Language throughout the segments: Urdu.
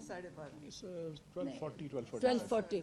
12:40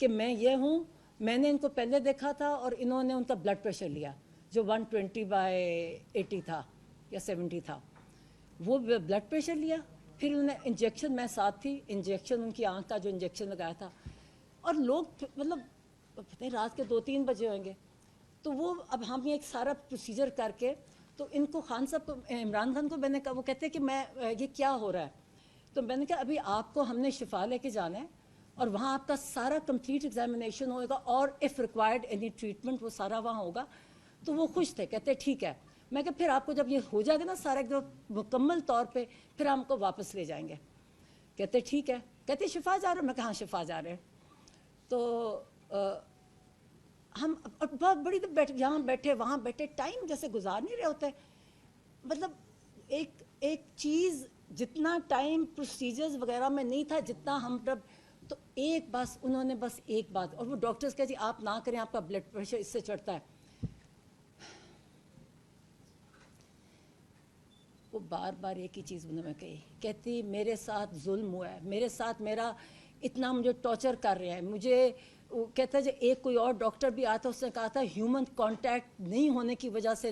کہ میں یہ ہوں, میں نے ان کو پہلے دیکھا تھا اور انہوں نے ان کا بلڈ پریشر لیا جو 120/80 تھا یا 70 تھا, وہ بلڈ پریشر لیا, پھر انہوں نے انجیکشن, میں ساتھ تھی, انجیکشن ان کی آنکھ کا جو انجیکشن لگایا تھا, اور لوگ مطلب پتہ نہیں رات کے 2-3 بجے ہوئیں گے, تو وہ اب ہم یہ ایک سارا پروسیجر کر کے, تو ان کو خان صاحب کو, عمران خان کو میں نے کہا, وہ کہتے ہیں کہ میں یہ کیا ہو رہا ہے, تو میں نے کہا ابھی آپ کو ہم نے شفا لے کے جانا ہے اور وہاں آپ کا سارا کمپلیٹ ایگزامینیشن ہوگا اور اف ریکوائرڈ اینی ٹریٹمنٹ وہ سارا وہاں ہوگا. تو وہ خوش تھے, کہتے ٹھیک ہے. میں کہ پھر آپ کو جب یہ ہو جائے گا نا سارا ایک دم مکمل طور پہ, پھر ہم کو واپس لے جائیں گے. کہتے ٹھیک ہے. کہتے شفا جا رہے ہیں؟ میں کہا ہاں شفا جا رہے ہیں. تو ہم بہت بڑی یہاں بیٹھے وہاں بیٹھے, ٹائم جیسے گزار نہیں رہے ہوتے. مطلب ایک چیز جتنا ٹائم پروسیجرز وغیرہ میں نہیں تھا جتنا ہم جب, تو ایک بس انہوں نے بس ایک بات, اور وہ ڈاکٹرز کہتے ہیں آپ نہ کریں, آپ کا بلڈ پریشر اس سے چڑھتا ہے. وہ بار بار ایک ہی چیز انہوں نے کہی, کہتی میرے ساتھ ظلم ہوا ہے, میرے ساتھ میرا اتنا مجھے ٹارچر کر رہے ہیں. مجھے کہتا ہے جو ایک کوئی اور ڈاکٹر بھی آیا تھا, اس نے کہا تھا ہیومن کانٹیکٹ نہیں ہونے کی وجہ سے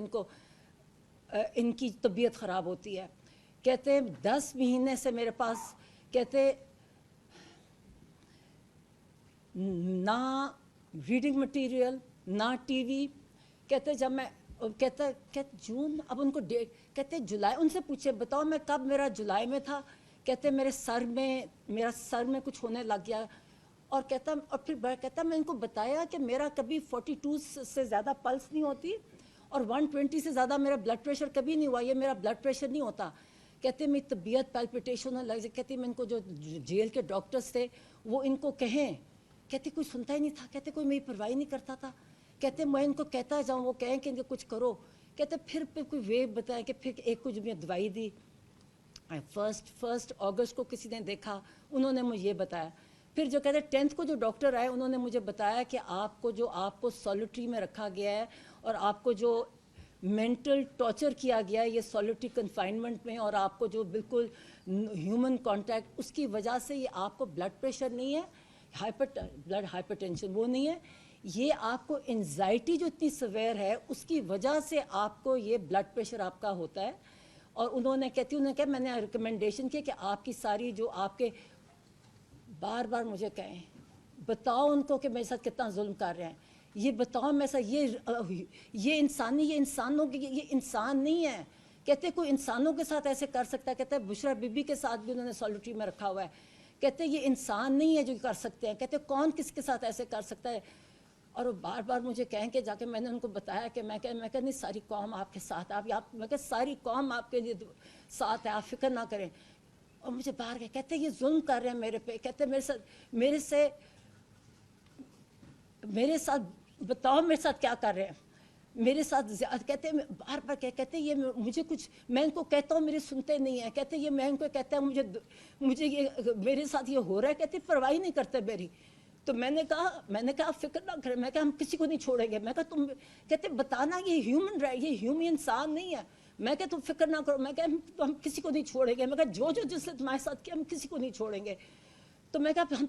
ان کی طبیعت خراب ہوتی ہے. کہتے 10 مہینے سے میرے پاس, کہتے نہ ریڈنگ مٹیریل نہ ٹی وی. کہتے جب میں کہتے جون, اب ان کو ڈیٹ, کہتے جولائی, ان سے پوچھے بتاؤ میں کب, میرا جولائی میں تھا. کہتے میرا سر میں کچھ ہونے لگ گیا. اور کہتا, اور پھر کہتا میں ان کو بتایا کہ میرا کبھی 42 سے زیادہ پلس نہیں ہوتی اور 120 سے زیادہ میرا بلڈ پریشر کبھی نہیں ہوا, یہ میرا بلڈ پریشر نہیں ہوتا. کہتے میری طبیعت پیلپیٹیشن ہونے لگ جائے. کہتے میں ان کو جو جیل کے ڈاکٹرز تھے وہ ان کو کہیں, کہتے کوئی سنتا ہی نہیں تھا, کہتے کوئی میری پرواہ نہیں کرتا تھا. کہتے میں ان کو کہتا جاؤں, وہ کہیں کہ کچھ کرو. کہتے پھر کوئی وے بتائیں کہ پھر ایک کچھ میں دوائی دی. 1 اگست کو کسی نے دیکھا, انہوں نے مجھے یہ بتایا. پھر جو کہتے 10th کو جو ڈاکٹر آئے انہوں نے مجھے بتایا کہ آپ کو سولیٹری میں رکھا گیا ہے اور آپ کو جو مینٹل ٹارچر کیا گیا ہے یہ سولیٹری کنفائنمنٹ میں, اور آپ کو جو بالکل ہیومن کانٹیکٹ, اس کی وجہ سے یہ آپ کو بلڈ پریشر نہیں ہے, بلڈ ہائپر ٹینشن وہ نہیں ہے, یہ آپ کو انزائٹی جو اتنی سویر ہے اس کی وجہ سے آپ کو یہ بلڈ پریشر آپ کا ہوتا ہے. اور انہوں نے کہا میں نے ریکمنڈیشن کی کہ آپ کی ساری جو آپ کے, بار بار مجھے کہیں بتاؤ ان کو کہ میرے ساتھ کتنا ظلم کر رہے ہیں, یہ بتاؤ میرے ساتھ, یہ انسانوں کی, یہ انسان نہیں ہے. کہتے کوئی انسانوں کے ساتھ ایسے کر سکتا ہے. کہتے بشرا بی بی کے ساتھ بھی انہوں نے سولیٹری میں رکھا ہوا ہے. کہتے یہ انسان نہیں ہے جو کر سکتے ہیں. کہتے کون کس کے ساتھ ایسے کر سکتا ہے. اور وہ بار بار مجھے کہیں کہ جا کے میں نے ان کو بتایا کہ میں کہا نہیں ساری قوم آپ کے ساتھ, میں کہا ساری قوم آپ کے لیے ساتھ ہے, آپ فکر نہ کریں. اور مجھے باہر گئے, کہتے یہ ظلم کر رہے ہیں میرے پہ. کہتے میرے ساتھ بتاؤ میرے ساتھ کیا کر رہے ہیں, میرے ساتھ کہتے ہیں بار بار کہتے یہ مجھے کچھ, میں ان کو کہتا ہوں میرے سنتے نہیں ہیں. کہتے یہ میں ان کو کہتا ہوں مجھے یہ میرے ساتھ یہ ہو رہا ہے. کہتے پرواہ نہیں کرتے میری. تو میں نے کہا فکر نہ کریں, میں کہا ہم کسی کو نہیں چھوڑیں گے. میں کہا تم, کہتے بتانا یہ ہیومن انسان نہیں ہے. میں کہا تم فکر نہ کرو, میں کہا ہم کسی کو نہیں چھوڑیں گے. میں کہا جو جس نے تمہارے ساتھ کیا ہم کسی کو نہیں چھوڑیں گے. تو میں کہا ہم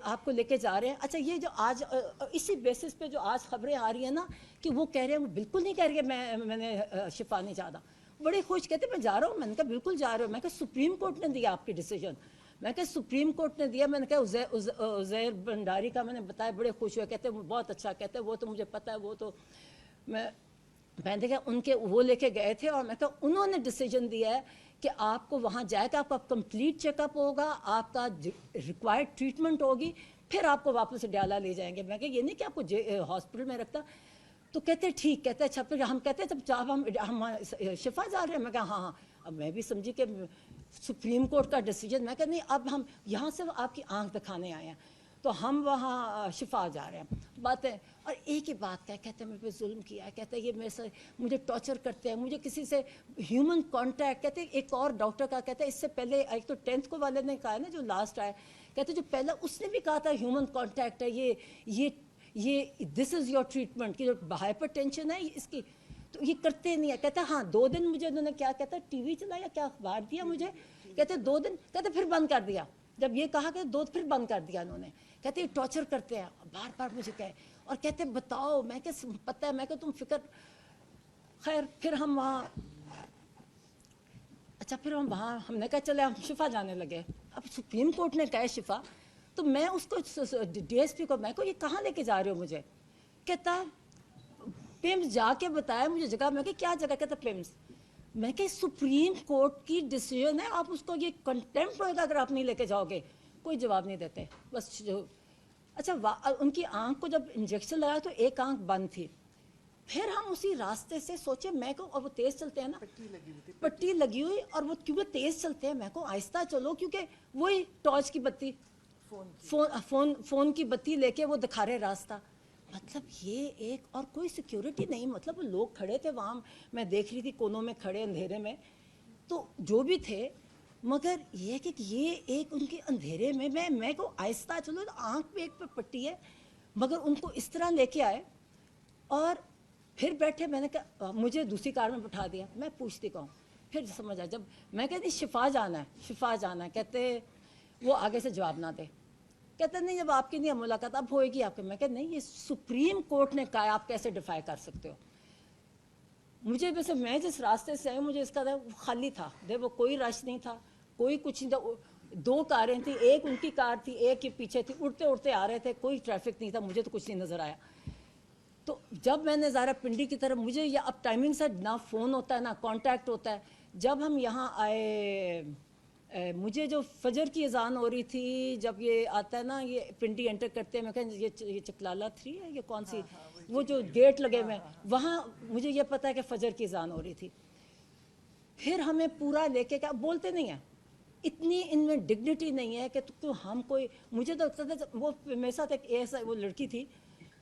آپ کو لے کے جا رہے ہیں. اچھا یہ جو آج اسی بیسس پہ جو آج خبریں آ رہی ہیں نا کہ وہ کہہ رہے ہیں, وہ بالکل نہیں کہہ رہے کہ میں نے شفا نہیں چاہتا. بڑے خوش, کہتے میں جا رہا ہوں. میں نے کہا بالکل جا رہا ہوں. میں کہا سپریم کورٹ نے دیا آپ کی ڈیسیجن. میں کہا سپریم کورٹ نے دیا. میں نے کہا عزیر بنڈاری کا میں نے بتایا, بڑے خوش ہوئے. کہتے بہت اچھا. کہتے وہ تو مجھے پتہ ہے, وہ تو میں نے کہا ان کے وہ لے کے گئے تھے. اور میں کہا انہوں نے ڈیسیجن دیا ہے کہ آپ کو وہاں جائے گا, آپ کا کمپلیٹ چیک اپ ہوگا, آپ کا ریکوائرڈ ٹریٹمنٹ ہوگی, پھر آپ کو واپس ڈیالہ لے جائیں گے. میں کہا یہ نہیں کہ آپ کو ہاسپٹل میں رکھتا. تو کہتے ٹھیک. کہتے اچھا پھر ہم کہتے جب ہم شفا جا رہے ہیں. میں کہا ہاں. اب میں بھی سمجھی کہ سپریم کورٹ کا ڈیسیجن. میں کہا نہیں, اب ہم یہاں سے آپ کی آنکھ دکھانے آئے ہیں, تو ہم وہاں شفا جا رہے ہیں. باتیں, اور ایک ہی بات کہتے ہیں میرے پہ ظلم کیا ہے. کہتے ہیں یہ میرے سے مجھے ٹارچر کرتے ہیں, مجھے کسی سے ہیومن کانٹیکٹ. کہتے ہیں ایک اور ڈاکٹر کا, کہتے ہیں اس سے پہلے ایک تو 10th کو والے نے کہا ہے نا جو لاسٹ آئے, کہتے جو پہلا اس نے بھی کہا تھا ہیومن کانٹیکٹ ہے, یہ دس از یور ٹریٹمنٹ, کہ جو ہائپر ٹینشن ہے اس کی, تو یہ کرتے نہیں ہے. کہتے ہاں 2 دن مجھے انہوں نے کیا کہتا ٹی وی چلایا, کیا اخبار دیا مجھے. کہتے 2 دن, کہتے پھر بند کر دیا. جب یہ کہا کہ 2 پھر بند کر دیا انہوں نے. کہتے یہ ٹارچر کرتے ہیں, بار بار مجھے کہے, اور کہتے بتاؤ. میں کہ پتہ ہے, میں کہ تم فکر. خیر پھر ہم وہاں, اچھا پھر ہم وہاں, ہم نے کہا چلے ہم شفا جانے لگے. اب سپریم کورٹ نے کہا ہے شفا, تو میں اس کو ڈی ایس پی کو, میں کو یہ کہاں لے کے جا رہے ہو مجھے؟ کہتا پیمز جا کے بتایا مجھے جگہ. میں کہ کیا جگہ؟ کہتا پیمز. میں کہ سپریم کورٹ کی ڈیسیژن ہے, آپ اس کو یہ کنٹمپٹ ہوئے گا اگر آپ نہیں لے کے جاؤ گے. کوئی جواب نہیں دیتے بس. اچھا ان کی آنکھ کو جب انجیکشن لگایا تو ایک آنکھ بند تھی. پھر ہم اسی راستے سے سوچے, میں کو, اور وہ تیز چلتے ہیں نا, پٹی لگی ہوئی, اور وہ کیونکہ تیز چلتے ہیں, میں کو آہستہ چلو, کیونکہ وہی ٹارچ کی بتی, فون کی بتی لے کے وہ دکھا رہے راستہ. مطلب یہ ایک, اور کوئی سیکیورٹی نہیں, مطلب وہ لوگ کھڑے تھے وہاں, میں دیکھ رہی تھی کونوں میں کھڑے اندھیرے میں, تو جو بھی تھے. مگر یہ کہ یہ ایک ان کے اندھیرے میں کو آہستہ چلو, آنکھ پہ ایک پہ پٹی ہے, مگر ان کو اس طرح لے کے آئے اور پھر بیٹھے. میں نے کہا مجھے دوسری کار میں بٹھا دیا. میں پوچھتی کہوں, پھر سمجھ آیا جب میں کہتی شفا جانا ہے, شفا جانا ہے. کہتے وہ آگے سے جواب نہ دے, کہتے نہیں جب آپ کی نہیں ملاقات اب ہوئے گی آپ کے. میں کہ نہیں, یہ سپریم کورٹ نے کہا, آپ کیسے ڈیفائی کر سکتے ہو؟ مجھے ویسے, میں جس راستے سے آئی مجھے اس کا خالی تھا, وہ کوئی رش نہیں تھا, کوئی کچھ نہیں تھا. 2 کاریں تھیں, ایک ان کی کار تھی, ایک کے پیچھے تھی, اڑتے اڑتے آ رہے تھے, کوئی ٹریفک نہیں تھا, مجھے تو کچھ نہیں نظر آیا. تو جب میں نے ظاہرہ پنڈی کی طرف, مجھے یہ اب ٹائمنگ سے نہ فون ہوتا ہے نہ کانٹیکٹ ہوتا ہے. جب ہم یہاں آئے, مجھے جو فجر کی اذان ہو رہی تھی, جب یہ آتا ہے نا, یہ پنڈی انٹر کرتے ہیں, میں کہیں یہ چکلالہ 3 ہے, یہ کون سی, وہ جو گیٹ لگے ہوئے ہیں وہاں, مجھے یہ پتہ ہے کہ فجر کی اذان ہو رہی تھی. پھر ہمیں پورا لے کے, کیا بولتے نہیں ہیں, اتنی ان میں ڈگنیٹی نہیں ہے کہ ہم کوئی, مجھے تو لگتا تھا وہ میرے ساتھ ایک ایسا وہ لڑکی تھی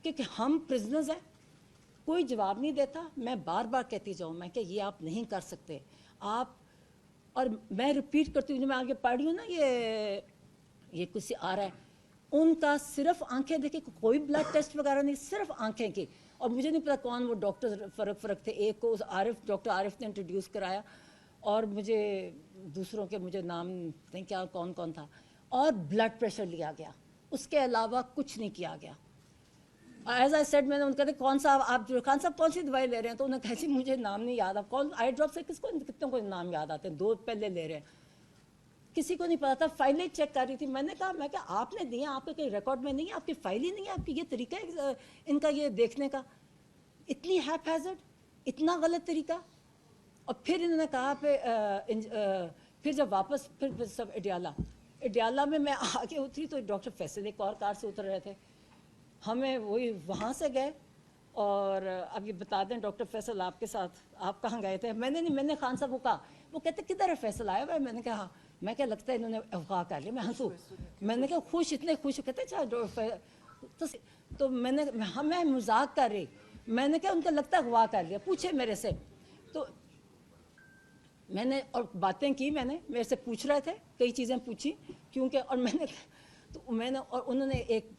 کہ ہم پرزنرز ہیں, کوئی جواب نہیں دیتا. میں بار بار کہتی جاؤں, میں کہ یہ آپ نہیں کر سکتے آپ, اور میں ریپیٹ کرتی ہوں, جو میں آگے پڑھ رہی ہوں نا, یہ کچھ آ رہا ہے, ان کا صرف آنکھیں دیکھیں, کوئی بلڈ ٹیسٹ وغیرہ نہیں, صرف آنکھیں کی. اور مجھے نہیں پتا کون وہ ڈاکٹر فرق تھے, ایک کو عارف, ڈاکٹر عارف نے انٹروڈیوس کرایا, اور مجھے دوسروں کے مجھے نام نہیں کیا کون تھا, اور بلڈ پریشر لیا گیا, اس کے علاوہ کچھ نہیں کیا گیا. ایز آئی سیڈ, میں نے ان کو کہا کون سا آپ خان صاحب کون سی دوائی لے رہے ہیں؟ تو انہوں نے کہا جی مجھے نام نہیں یاد. آپ کون آئی ڈراپ سے کتنے کو نام یاد آتے ہیں, 2 پہلے لے رہے ہیں, کسی کو نہیں پتا تھا. فائلیں چیک کر رہی تھی, میں نے کہا میں کہ آپ نے دی ہیں, آپ کے کہیں ریکارڈ میں نہیں ہے, آپ کی فائل ہی نہیں ہے, آپ کی یہ طریقہ ہے ان کا یہ دیکھنے کا, اتنی ہیپ ہیزڈ, اتنا غلط طریقہ. اور پھر انہوں نے کہا پھر جب واپس پھر سب اڈیالہ میں میں آگے اتری تو ڈاکٹر فیصل ایک اور کار سے اتر رہے تھے, ہمیں وہی وہاں سے گئے. اور اب یہ بتا دیں ڈاکٹر فیصل آپ کے ساتھ, آپ کہاں گئے تھے؟ میں نے نہیں, میں نے خان صاحب کو کہا, وہ کہتے کدھر ہے فیصل آیا ہوا ہے؟ میں نے کہا ہاں. میں کیا لگتا ہے انہوں نے اغوا کر لیا. میں ہنسوں, میں نے کہا خوش, اتنے خوش, کہتے اچھا, تو میں نے, میں مذاق کر رہی, میں نے کہا ان کا لگتا ہے اغوا کر لیا, پوچھے میرے سے. تو میں نے اور باتیں کی, میں نے میرے سے پوچھ رہے تھے, کئی چیزیں پوچھی کیونکہ, اور میں نے اور انہوں نے ایک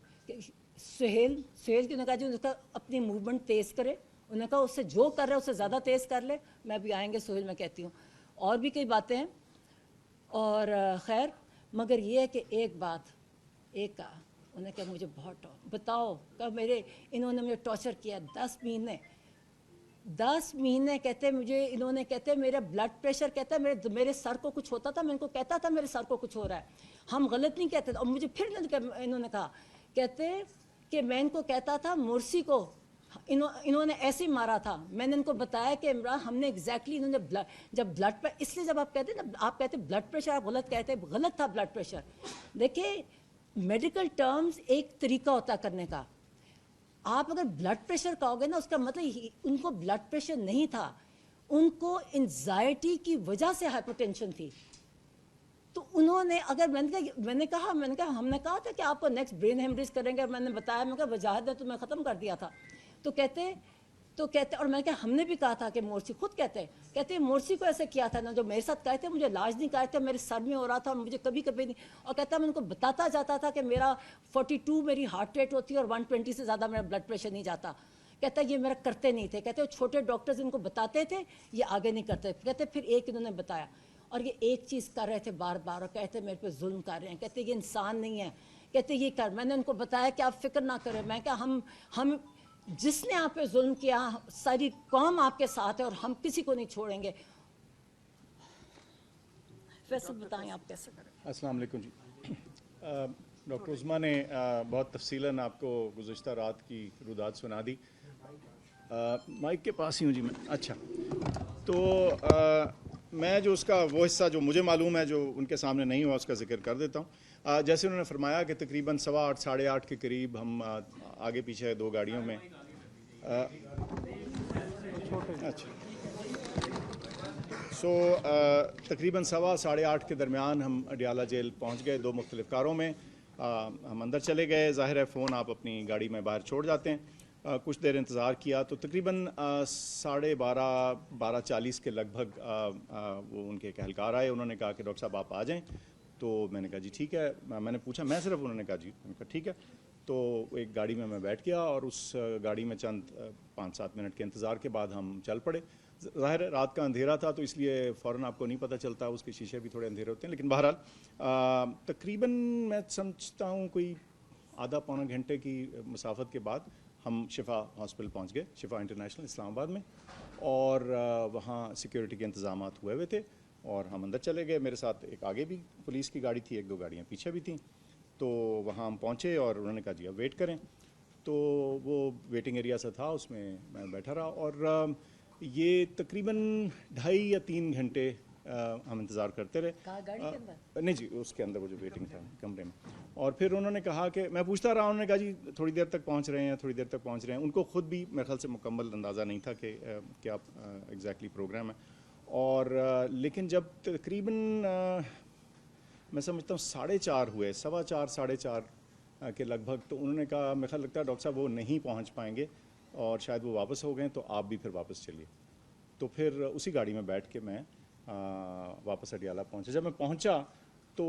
سہیل کی نے کہا جی, انہوں نے کہا اپنی موومنٹ تیز کرے, انہوں نے کہا اس سے جو کر رہے اس سے زیادہ تیز کر لے. میں بھی آئیں گے سہیل, میں کہتی ہوں, اور بھی کئی باتیں ہیں. اور خیر, مگر یہ ہے کہ ایک بات, ایک کہا انہوں نے کہا مجھے بہت بتاؤ, کہ انہوں نے مجھے ٹارچر کیا 10 مہینے کہتے مجھے, انہوں نے کہتے میرا بلڈ پریشر, کہتا ہے میرے سر کو کچھ ہوتا تھا, میں ان کو کہتا تھا میرے سر کو کچھ ہو رہا ہے, ہم غلط نہیں کہتے. اور مجھے پھر انہوں نے کہا, کہتے کہ میں ان کو کہتا تھا مرسی کو انہوں نے ایسے ہی مارا تھا. میں نے ان کو بتایا کہ عمران ہم نے ایگزیکٹلی, انہوں نے جب بلڈ پر, اس لیے جب آپ کہتے ہیں نا, آپ کہتے بلڈ پریشر, آپ غلط کہتے, غلط تھا بلڈ پریشر. دیکھیں میڈیکل ٹرمز ایک طریقہ ہوتا کرنے کا, آپ اگر بلڈ پریشر کہو گے نا, اس کا مطلب ان کو بلڈ پریشر نہیں تھا, ان کو انزائٹی کی وجہ سے ہائپر ٹینشن تھی. تو انہوں نے, اگر میں نے کہا ہم نے کہا تھا کہ آپ کو نیکسٹ برین ہیمریج کریں گے, میں نے بتایا, میں کہا وجاہت نے تو میں ختم کر دیا تھا. تو کہتے اور میں نے کہا ہم نے بھی کہا تھا کہ مورسی, خود کہتے مورسی کو ایسے کیا تھا نا, جو میرے ساتھ کہتے مجھے علاج نہیں کہتے, میرے سر میں ہو رہا تھا, مجھے کبھی نہیں. اور کہتا میں ان کو بتاتا جاتا تھا کہ میرا 42 میری ہارٹ ریٹ ہوتی ہے, اور 120 سے زیادہ میرا بلڈ پریشر نہیں جاتا. کہتا یہ میرا کرتے نہیں تھے, کہتے چھوٹے ڈاکٹرز ان کو بتاتے تھے, یہ آگے نہیں کرتے. کہتے پھر ایک انہوں نے بتایا, اور یہ ایک چیز کر رہے تھے بار بار, اور کہتے میرے پہ ظلم کر رہے ہیں, کہتے یہ انسان نہیں ہے, کہتے یہ کر. میں نے ان کو بتایا کہ آپ فکر نہ کریں. میں کہا ہم جس نے آپ پہ ظلم کیا ساری قوم آپ کے ساتھ ہے اور ہم کسی کو نہیں چھوڑیں گے. فیصل بتائیں آپ کیسے کریں. السلام علیکم جی. ڈاکٹر عظمیٰ نے بہت تفصیلاً آپ کو گزشتہ رات کی رودات سنا دی. مائک کے پاس ہی ہوں جی میں. اچھا تو میں جو اس کا وہ حصہ جو مجھے معلوم ہے جو ان کے سامنے نہیں ہوا اس کا ذکر کر دیتا ہوں. جیسے انہوں نے فرمایا کہ تقریباً 8:15 ساڑھے 8 کے قریب ہم آگے پیچھے 2 گاڑیوں میں اچھا تقریباً 8:15 کے درمیان ہم اڈیالہ جیل پہنچ گئے 2 مختلف کاروں میں. ہم اندر چلے گئے. ظاہر ہے فون آپ اپنی گاڑی میں باہر چھوڑ جاتے ہیں. کچھ دیر انتظار کیا تو تقریباً 12:40 کے لگ بھگ وہ ان کے ایک اہلکار آئے. انہوں نے کہا کہ ڈاکٹر صاحب آپ آ جائیں. تو میں نے کہا جی ٹھیک ہے. میں نے پوچھا میں صرف. انہوں نے کہا جی. میں نے کہا ٹھیک ہے. تو ایک گاڑی میں بیٹھ گیا اور اس گاڑی میں چند 5-7 منٹ کے انتظار کے بعد ہم چل پڑے. ظاہر ہے رات کا اندھیرا تھا تو اس لیے فوراً آپ کو نہیں پتہ چلتا, اس کے شیشے بھی تھوڑے اندھیرے ہوتے ہیں. لیکن بہرحال تقریباً میں سمجھتا ہوں کوئی آدھا پونا گھنٹے کی مسافت کے بعد ہم شفا ہاسپٹل پہنچ گئے, شفا انٹرنیشنل اسلام آباد میں. اور وہاں سیکیورٹی کے انتظامات ہوئے تھے اور ہم اندر چلے گئے. میرے ساتھ ایک آگے بھی پولیس کی گاڑی تھی, 1-2 گاڑیاں پیچھے بھی تھیں. تو وہاں ہم پہنچے اور انہوں نے کہا جی اب ویٹ کریں. تو وہ ویٹنگ ایریا سا تھا, اس میں میں بیٹھا رہا اور یہ تقریباً 2.5 یا 3 گھنٹے ہم انتظار کرتے رہے. گاڑی کے اندر نہیں جی اس کے اندر وہ جو ویٹنگ تھا کمرے میں. اور پھر انہوں نے کہا کہ میں پوچھتا رہا. انہوں نے کہا جی تھوڑی دیر تک پہنچ رہے ہیں, تھوڑی دیر تک پہنچ رہے ہیں. ان کو خود بھی میرے خیال سے مکمل اندازہ نہیں تھا کہ کیا ایگزیکٹلی پروگرام ہے. اور لیکن جب تقریباً میں سمجھتا ہوں 4:30 ہوئے, 4:15 4:30 کے لگ بھگ, تو انہوں نے کہا میرے خیال لگتا ہے ڈاکٹر صاحب وہ نہیں پہنچ پائیں گے اور شاید وہ واپس ہو گئے تو آپ بھی پھر واپس چلیے. تو پھر اسی گاڑی میں بیٹھ کے میں واپس اڈیالہ پہنچا. جب میں پہنچا تو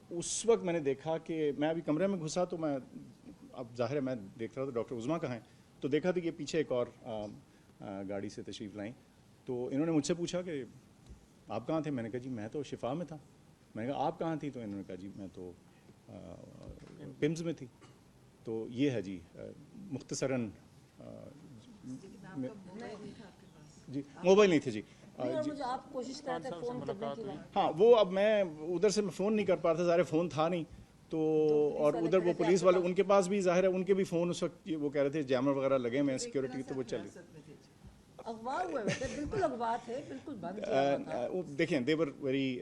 اس وقت میں نے دیکھا کہ میں ابھی کمرے میں گھسا تو میں اب ظاہر ہے میں دیکھ رہا تھا ڈاکٹر عظمیٰ کہاں ہیں. تو دیکھا کہ یہ پیچھے ایک اور گاڑی سے تشریف لائیں. تو انہوں نے مجھ سے پوچھا کہ آپ کہاں تھے. میں نے کہا جی میں تو شفا میں تھا. میں نے کہا آپ کہاں تھی. تو انہوں نے کہا جی میں تو پمز میں تھی. تو یہ ہے جی مختصراً جی موبائل نہیں تھے جی. مجھے آپ کوشش کرتے فون کرنے کی. ہاں وہ اب میں ادھر سے میں فون نہیں کر پا رہا تھا, ظاہر فون تھا نہیں. تو اور ادھر وہ پولیس والے ان کے پاس بھی ظاہر ہے ان کے بھی فون اس وقت وہ کہہ رہے تھے جیمر وغیرہ لگے میں سیکورٹی تو وہ چلے. اغوا ہوئے تھے, بالکل اغوا تھے, بالکل بند کیا تھا. دیکھیں they were very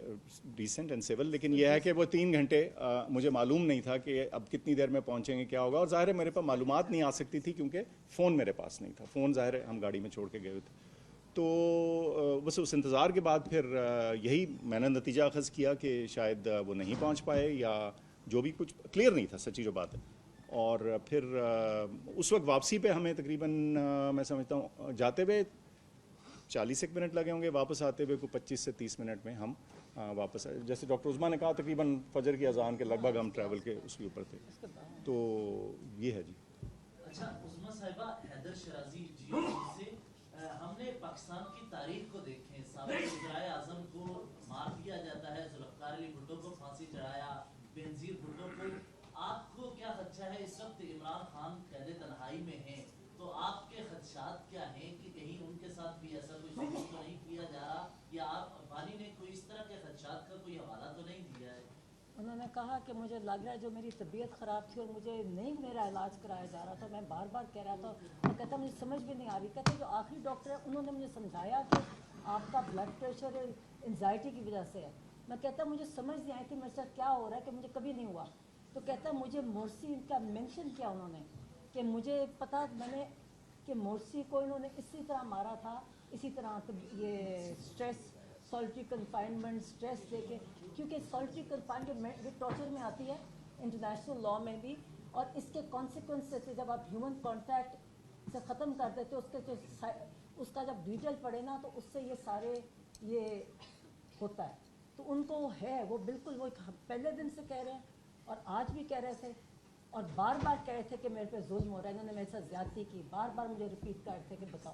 decent and civil. لیکن یہ ہے کہ وہ 3 گھنٹے مجھے معلوم نہیں تھا کہ اب کتنی دیر میں پہنچیں گے کیا ہوگا. اور ظاہر ہے میرے پاس معلومات نہیں آ سکتی تھی کیونکہ فون میرے پاس نہیں تھا. فون ظاہر ہے ہم گاڑی میں چھوڑ کے گئے ہوئے تھے. تو بس اس انتظار کے بعد پھر یہی میں نے نتیجہ اخذ کیا کہ شاید وہ نہیں پہنچ پائے یا جو بھی کچھ کلیئر نہیں تھا سچی جو بات ہے. اور پھر اس وقت واپسی پہ ہمیں تقریباً میں سمجھتا ہوں جاتے ہوئے 40 منٹ لگے ہوں گے, واپس آتے ہوئے کوئی 25 سے 30 منٹ میں ہم واپس آئے. جیسے ڈاکٹر عظمیٰ نے کہا تقریباً فجر کی اذان کے لگ بھگ ہم ٹریول کے اس کے اوپر تھے. تو یہ ہے جی. اچھا عظمیٰ صاحبہ, حیدر شرازی جی سے ہم نے پاکستان کی تاریخ کو دیکھیں. سابق وزرائے اعظم کو مار دیا جاتا ہے, ذوالفقار علی بھٹو کو پھانسی چڑھایا, بینظیر بھٹو کو. آپ کو کیا خدشہ ہے اس وقت عمران خان قید تنہائی میں ہیں, تو آپ کے خدشات کیا ہیں کہ کہیں ان کے ساتھ بھی ایسا کوئی سلوک تو نہیں کیا جا رہا, یا آپ افغانی نے کوئی اس طرح کے خدشات کا کوئی حوالہ تو نہیں دیا ہے؟ انہوں نے کہا کہ مجھے لگ رہا ہے جو میری طبیعت خراب تھی اور مجھے نہیں میرا علاج کرایا جا رہا تھا, میں بار بار کہہ رہا تھا. اور کہتا مجھے سمجھ بھی نہیں آ رہی. کہتے جو آخری ڈاکٹر ہے انہوں نے مجھے سمجھایا کہ آپ کا بلڈ پریشر انزائٹی کی وجہ سے ہے. میں کہتا مجھے سمجھ نہیں آئی تھی میرے ساتھ کیا ہو رہا ہے کہ مجھے کبھی نہیں ہوا. تو کہتا مجھے مورسی کا مینشن کیا انہوں نے کہ مجھے پتا میں نے کہ مورسی کو انہوں نے اسی طرح مارا تھا, اسی طرح یہ stress solitary confinement stress they کے, کیونکہ سالٹری کنفائنمنٹ بھی ٹارچر میں آتی ہے انٹرنیشنل لاء میں بھی. اور اس کے کانسیکوینسز سے جب آپ ہیومن کانٹیکٹ سے ختم کر دیتے اس کے جو اس کا جب ڈیٹیل پڑے نا تو اس سے یہ سارے یہ ہوتا ہے. تو ان کو ہے وہ بالکل وہ پہلے دن سے کہہ رہے ہیں اور آج بھی کہہ رہے تھے اور بار بار کہہ رہے تھے کہ میرے پہ ظلم ہو رہا ہے, انہوں نے میرے ساتھ زیادتی کی. بار بار مجھے ریپیٹ کر رہے تھے کہ بتاؤ